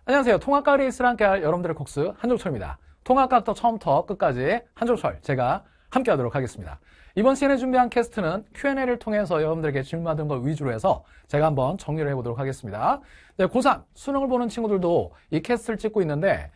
안녕하세요. 통합과학 레이스를 함께할 여러분들의 코스 한종철입니다. 통합과학부터 처음부터 끝까지 한종철 제가 함께하도록 하겠습니다. 이번 시간에 준비한 캐스트는 Q&A를 통해서 여러분들에게 질문받은 걸 위주로 해서 제가 한번 정리를 해보도록 하겠습니다. 네, 고3 수능을 보는 친구들도 이 캐스트를 찍고 있는데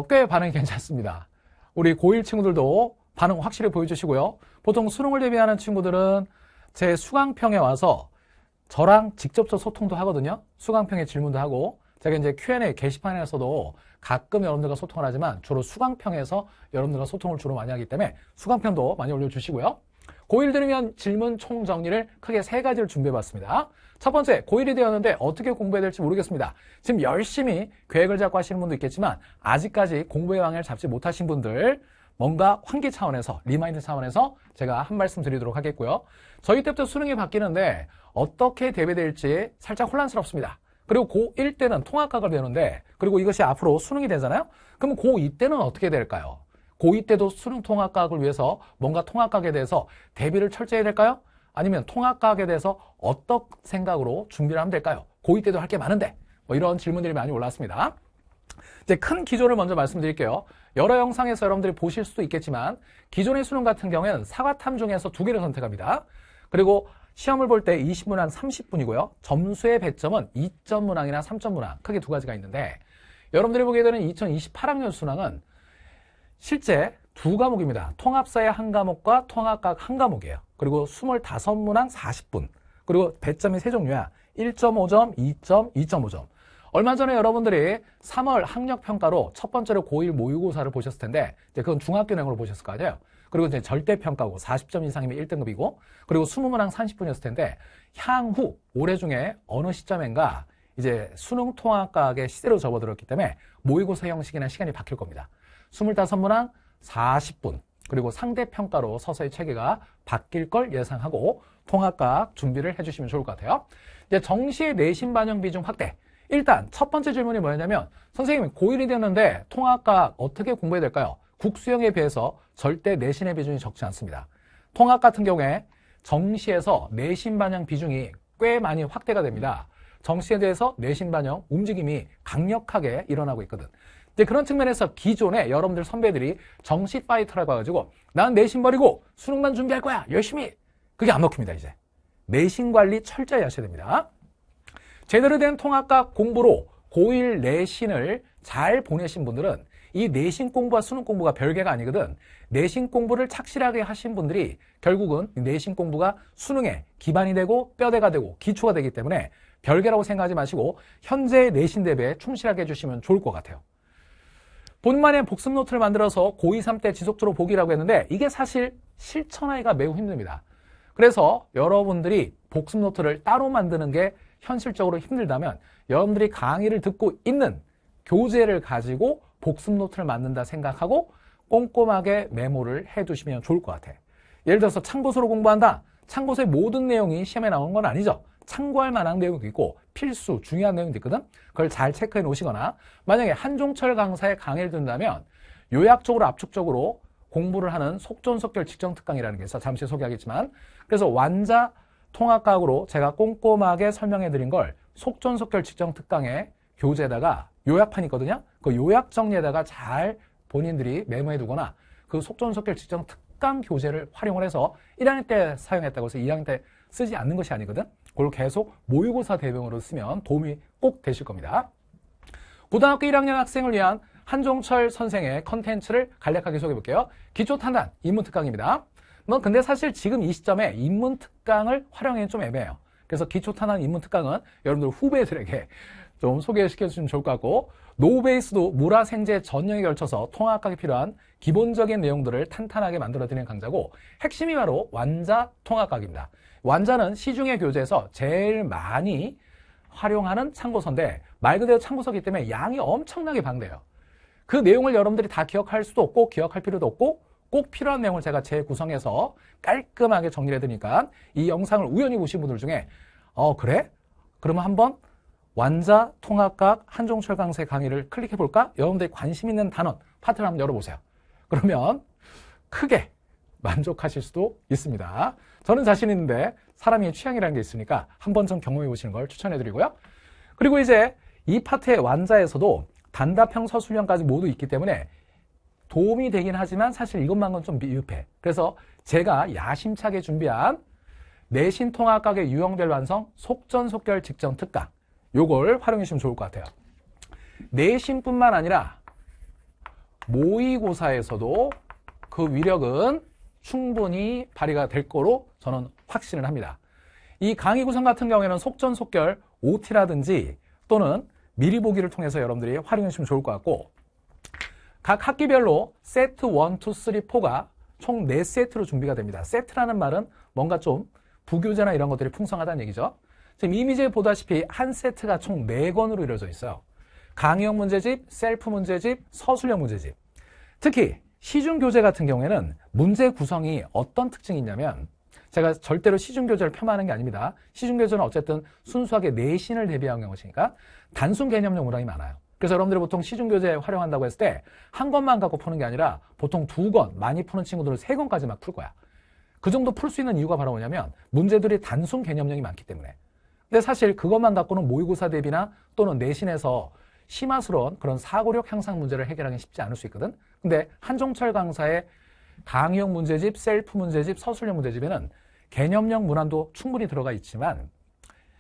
꽤 반응이 괜찮습니다. 우리 고1 친구들도 반응 확실히 보여주시고요. 보통 수능을 대비하는 친구들은 제 수강평에 와서 저랑 직접적 소통도 하거든요. 수강평에 질문도 하고 제가 이제 Q&A 게시판에서도 가끔 여러분들과 소통을 하지만 주로 수강평에서 여러분들과 소통을 주로 많이 하기 때문에 수강평도 많이 올려주시고요. 고1 들으면 질문 총정리를 크게 3가지를 준비해봤습니다. 첫 번째, 고1이 되었는데 어떻게 공부해야 될지 모르겠습니다. 지금 열심히 계획을 잡고 하시는 분도 있겠지만 아직까지 공부의 방향을 잡지 못하신 분들 뭔가 환기 차원에서, 리마인드 차원에서 제가 한 말씀 드리도록 하겠고요. 저희 때부터 수능이 바뀌는데 어떻게 대비될지 살짝 혼란스럽습니다. 그리고 고1 때는 통합과학을 배우는데, 그리고 이것이 앞으로 수능이 되잖아요? 그럼 고2 때는 어떻게 될까요? 고2 때도 수능 통합과학을 위해서 뭔가 통합과학에 대해서 대비를 철저히 해야 될까요? 아니면 통합과학에 대해서 어떤 생각으로 준비를 하면 될까요? 고2 때도 할 게 많은데, 이런 질문들이 많이 올라왔습니다. 이제 큰 기조를 먼저 말씀드릴게요. 여러 영상에서 여러분들이 보실 수도 있겠지만, 기존의 수능 같은 경우에는 사과탐 중에서 2개를 선택합니다. 그리고 시험을 볼 때 20문항 30분이고요. 점수의 배점은 2점 문항이나 3점 문항, 크게 2가지가 있는데, 여러분들이 보게 되는 2028학년 수능은 실제 2과목입니다. 통합사회 1과목과 통합과학 1과목이에요. 그리고 25문항 40분. 그리고 배점이 3종류야. 1.5점, 2점, 2.5점. 얼마 전에 여러분들이 3월 학력평가로 첫 번째로 고1 모의고사를 보셨을 텐데, 이제 그건 중학교형으로 보셨을 거 아니에요? 그리고 이제 절대평가고 40점 이상이면 1등급이고, 그리고 20문항 30분이었을 텐데, 향후 올해 중에 어느 시점인가 이제 수능 통합과학의 시대로 접어들었기 때문에 모의고사 형식이나 시간이 바뀔 겁니다. 25문항 40분, 그리고 상대평가로 서서히 체계가 바뀔 걸 예상하고 통합과학 준비를 해주시면 좋을 것 같아요. 이제 정시의 내신 반영 비중 확대. 일단 첫 번째 질문이 뭐였냐면, 선생님 고1이 되었는데 통합과학 어떻게 공부해야 될까요? 국수형에 비해서 절대 내신의 비중이 적지 않습니다. 통합 같은 경우에 정시에서 내신 반영 비중이 꽤 많이 확대가 됩니다. 정시에 대해서 내신 반영 움직임이 강력하게 일어나고 있거든. 이제 그런 측면에서 기존에 여러분들 선배들이 정시 파이터라고 해가지고 난 내신 버리고 수능만 준비할 거야 열심히, 그게 안 먹힙니다. 이제 내신 관리 철저히 하셔야 됩니다. 제대로 된 통합과학 공부로 고1 내신을 잘 보내신 분들은 이 내신 공부와 수능 공부가 별개가 아니거든. 내신 공부를 착실하게 하신 분들이 결국은 내신 공부가 수능에 기반이 되고 뼈대가 되고 기초가 되기 때문에 별개라고 생각하지 마시고 현재 내신 대비에 충실하게 해주시면 좋을 것 같아요. 본인만의 복습 노트를 만들어서 고2, 3 때 지속적으로 보기라고 했는데 이게 사실 실천하기가 매우 힘듭니다. 그래서 여러분들이 복습 노트를 따로 만드는 게 현실적으로 힘들다면 여러분들이 강의를 듣고 있는 교재를 가지고 복습 노트를 만든다 생각하고 꼼꼼하게 메모를 해두시면 좋을 것 같아요. 예를 들어서 참고서로 공부한다. 참고서의 모든 내용이 시험에 나오는 건 아니죠. 참고할 만한 내용도 있고 필수, 중요한 내용도 있거든. 그걸 잘 체크해 놓으시거나 만약에 한종철 강사의 강의를 듣는다면 요약적으로 압축적으로 공부를 하는 속전속결 직정특강이라는 게 있어. 잠시 소개하겠지만, 그래서 완자 통합과학으로 제가 꼼꼼하게 설명해 드린 걸 속전속결 직정특강의 교재에다가 요약판이 있거든요. 그 요약 정리에다가 잘 본인들이 메모해 두거나 그 속전속결 직정 특강 교재를 활용을 해서 1학년 때 사용했다고 해서 2학년 때 쓰지 않는 것이 아니거든. 그걸 계속 모의고사 대비용으로 쓰면 도움이 꼭 되실 겁니다. 고등학교 1학년 학생을 위한 한종철 선생의 컨텐츠를 간략하게 소개해 볼게요. 기초탄단 인문특강입니다. 근데 사실 지금 이 시점에 인문특강을 활용하기는 좀 애매해요. 그래서 기초탄단 인문특강은 여러분들 후배들에게 좀 소개시켜주시면 좋을 것 같고, 노베이스도 물화생제 전형에 걸쳐서 통합과학에 필요한 기본적인 내용들을 탄탄하게 만들어드리는 강좌고, 핵심이 바로 완자 통합과학입니다. 완자는 시중의 교재에서 제일 많이 활용하는 참고서인데 말 그대로 참고서이기 때문에 양이 엄청나게 방대해요. 그 내용을 여러분들이 다 기억할 수도 없고 기억할 필요도 없고 꼭 필요한 내용을 제가 재구성해서 깔끔하게 정리를 해드리니까 이 영상을 우연히 보신 분들 중에 그래? 그러면 한번 완자 통합과학 한종철 강사의 강의를 클릭해볼까? 여러분들이 관심 있는 단원 파트를 한번 열어보세요. 그러면 크게 만족하실 수도 있습니다. 저는 자신 있는데 사람의 취향이라는 게 있으니까 한번 좀 경험해 보시는 걸 추천해 드리고요. 그리고 이제 이 파트의 완자에서도 단답형 서술형까지 모두 있기 때문에 도움이 되긴 하지만 사실 이것만은 좀 미흡해. 그래서 제가 야심차게 준비한 내신 통합각의 유형별 완성 속전속결 직전 특강, 요걸 활용해 주시면 좋을 것 같아요. 내신뿐만 아니라 모의고사에서도 그 위력은 충분히 발휘가 될 거로 저는 확신을 합니다. 이 강의 구성 같은 경우에는 속전속결 OT라든지 또는 미리 보기를 통해서 여러분들이 활용해 주시면 좋을 것 같고, 각 학기별로 세트 1, 2, 3, 4가 총 4세트로 준비가 됩니다. 세트라는 말은 뭔가 좀 부교재나 이런 것들이 풍성하다는 얘기죠. 지금 이미 이제 보다시피 한 세트가 총 4권으로 이루어져 있어요. 강의형 문제집, 셀프 문제집, 서술형 문제집. 특히 시중교재 같은 경우에는 문제 구성이 어떤 특징이 있냐면, 제가 절대로 시중교재를 폄하하는 게 아닙니다. 시중교재는 어쨌든 순수하게 내신을 대비한 것이니까 단순 개념형 문항이 많아요. 그래서 여러분들이 보통 시중교재 활용한다고 했을 때 한 권만 갖고 푸는 게 아니라 보통 2권, 많이 푸는 친구들은 3권까지 막 풀 거야. 그 정도 풀 수 있는 이유가 바로 뭐냐면 문제들이 단순 개념형이 많기 때문에. 근데 사실 그것만 갖고는 모의고사 대비나 또는 내신에서 심화스러운 그런 사고력 향상 문제를 해결하기 쉽지 않을 수 있거든. 근데 한종철 강사의 강의형 문제집, 셀프 문제집, 서술형 문제집에는 개념형 문항도 충분히 들어가 있지만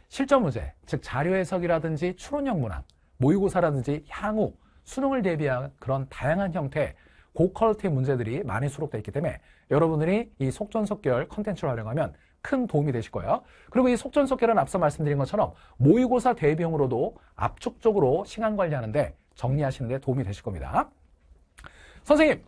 실전 문제, 즉 자료 해석이라든지 추론형 문항, 모의고사라든지 향후 수능을 대비한 그런 다양한 형태의 고퀄리티의 문제들이 많이 수록되어 있기 때문에 여러분들이 이 속전속결 컨텐츠를 활용하면 큰 도움이 되실 거예요. 그리고 이 속전속결은 앞서 말씀드린 것처럼 모의고사 대비용으로도 압축적으로 시간 관리하는데 정리하시는 데 도움이 되실 겁니다. 선생님,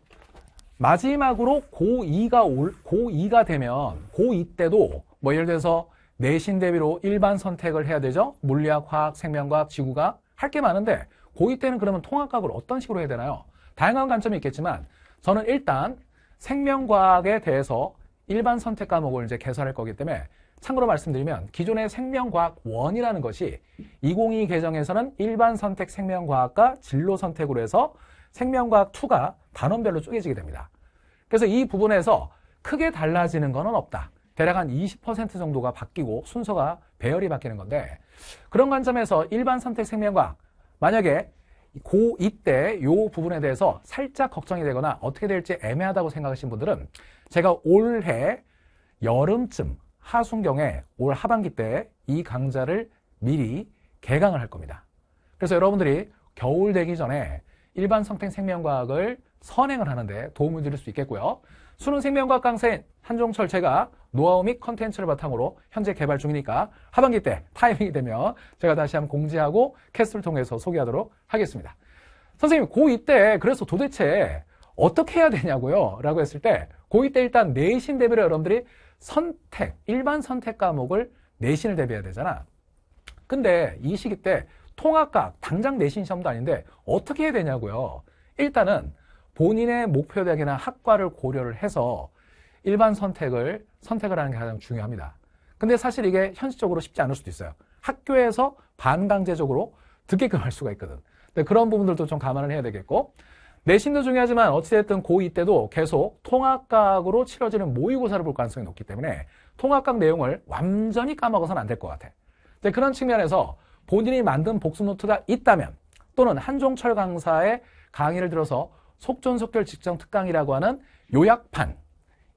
마지막으로 고2가 되면 고2 때도 뭐 예를 들어서 내신 대비로 일반 선택을 해야 되죠. 물리학, 화학, 생명과학, 지구과학 할 게 많은데 고2 때는 그러면 통합각을 어떤 식으로 해야 되나요? 다양한 관점이 있겠지만 저는 일단 생명과학에 대해서 일반 선택 과목을 이제 개설할 거기 때문에 참고로 말씀드리면 기존의 생명과학 1이라는 것이 2022 개정에서는 일반 선택 생명과학과 진로 선택으로 해서 생명과학 2가 단원별로 쪼개지게 됩니다. 그래서 이 부분에서 크게 달라지는 건 없다. 대략 한 20% 정도가 바뀌고 순서가 배열이 바뀌는 건데, 그런 관점에서 일반 선택 생명과학, 만약에 고2 때 이 부분에 대해서 살짝 걱정이 되거나 어떻게 될지 애매하다고 생각하시는 분들은 제가 올해 여름쯤 하순경에 올 하반기 때 이 강좌를 미리 개강을 할 겁니다. 그래서 여러분들이 겨울 되기 전에 일반 선택 생명과학을 선행을 하는데 도움을 드릴 수 있겠고요. 수능 생명과학 강사인 한종철 제가 노하우 및 컨텐츠를 바탕으로 현재 개발 중이니까 하반기 때 타이밍이 되면 제가 다시 한번 공지하고 캐스트를 통해서 소개하도록 하겠습니다. 선생님, 고2 때 그래서 도대체 어떻게 해야 되냐고요? 라고 했을 때 고2 때 일단 내신 대비로 여러분들이 일반 선택 과목을 내신을 대비해야 되잖아. 근데 이 시기 때 통합각, 당장 내신 시험도 아닌데 어떻게 해야 되냐고요? 일단은 본인의 목표 대학이나 학과를 고려를 해서 일반 선택을 하는 게 가장 중요합니다. 근데 사실 이게 현실적으로 쉽지 않을 수도 있어요. 학교에서 반강제적으로 듣게끔 할 수가 있거든. 근데 그런 부분들도 좀 감안을 해야 되겠고, 내신도 중요하지만 어찌됐든 고2 때도 계속 통합각으로 치러지는 모의고사를 볼 가능성이 높기 때문에 통합각 내용을 완전히 까먹어서는 안 될 것 같아. 근데 그런 측면에서 본인이 만든 복습 노트가 있다면, 또는 한종철 강사의 강의를 들어서 속전속결 직전 특강이라고 하는 요약판,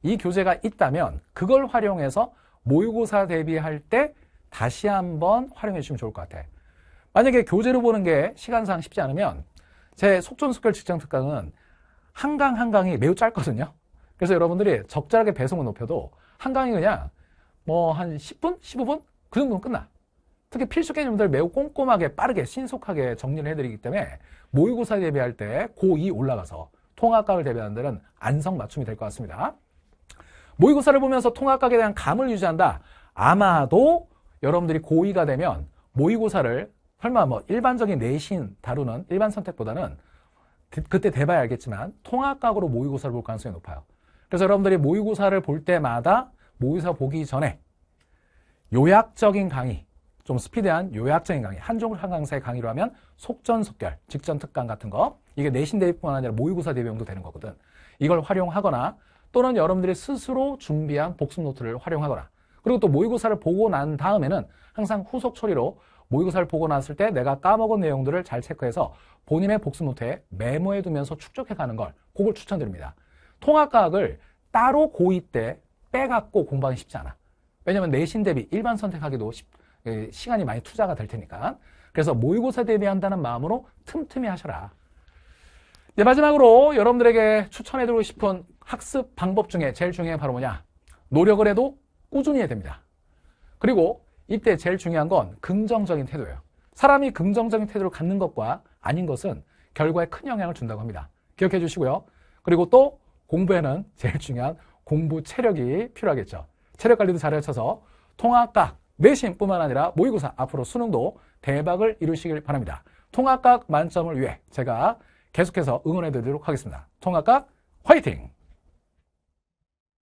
이 교재가 있다면 그걸 활용해서 모의고사 대비할 때 다시 한번 활용해 주시면 좋을 것 같아. 만약에 교재로 보는 게 시간상 쉽지 않으면 제 속전속결 직전 특강은 한 강이 매우 짧거든요. 그래서 여러분들이 적절하게 배송을 높여도 한 강이 그냥 뭐 한 10분? 15분? 그 정도면 끝나. 특히 필수 개념들 매우 꼼꼼하게 빠르게 신속하게 정리를 해드리기 때문에 모의고사 대비할 때 고2 올라가서 통합각을 대비하는 데는 안성맞춤이 될 것 같습니다. 모의고사를 보면서 통합각에 대한 감을 유지한다. 아마도 여러분들이 고2가 되면 모의고사를 설마 뭐 일반적인 내신 다루는 일반 선택보다는 그때 돼봐야 알겠지만 통합각으로 모의고사를 볼 가능성이 높아요. 그래서 여러분들이 모의고사를 볼 때마다 모의고사 보기 전에 요약적인 강의, 좀 스피드한 요약적인 강의, 한종철 강사의 강의로 하면 속전속결, 직전 특강 같은 거, 이게 내신 대비뿐만 아니라 모의고사 대비용도 되는 거거든. 이걸 활용하거나 또는 여러분들이 스스로 준비한 복습 노트를 활용하거나, 그리고 또 모의고사를 보고 난 다음에는 항상 후속 처리로 모의고사를 보고 났을 때 내가 까먹은 내용들을 잘 체크해서 본인의 복습 노트에 메모해 두면서 축적해 가는 걸, 그걸 추천드립니다. 통합과학을 따로 고2 때 빼갖고 공부하기 쉽지 않아. 왜냐면 내신 대비 일반 선택하기도 시간이 많이 투자가 될 테니까. 그래서 모의고사 대비한다는 마음으로 틈틈이 하셔라. 네, 마지막으로 여러분들에게 추천해드리고 싶은 학습 방법 중에 제일 중요한 게 바로 뭐냐? 노력을 해도 꾸준히 해야 됩니다. 그리고 이때 제일 중요한 건 긍정적인 태도예요. 사람이 긍정적인 태도를 갖는 것과 아닌 것은 결과에 큰 영향을 준다고 합니다. 기억해 주시고요. 그리고 또 공부에는 제일 중요한 공부 체력이 필요하겠죠. 체력 관리도 잘 하셔서 통합과학 내신뿐만 아니라 모의고사 앞으로 수능도 대박을 이루시길 바랍니다. 통합과학 만점을 위해 제가 계속해서 응원해 드리도록 하겠습니다. 통합과학 화이팅!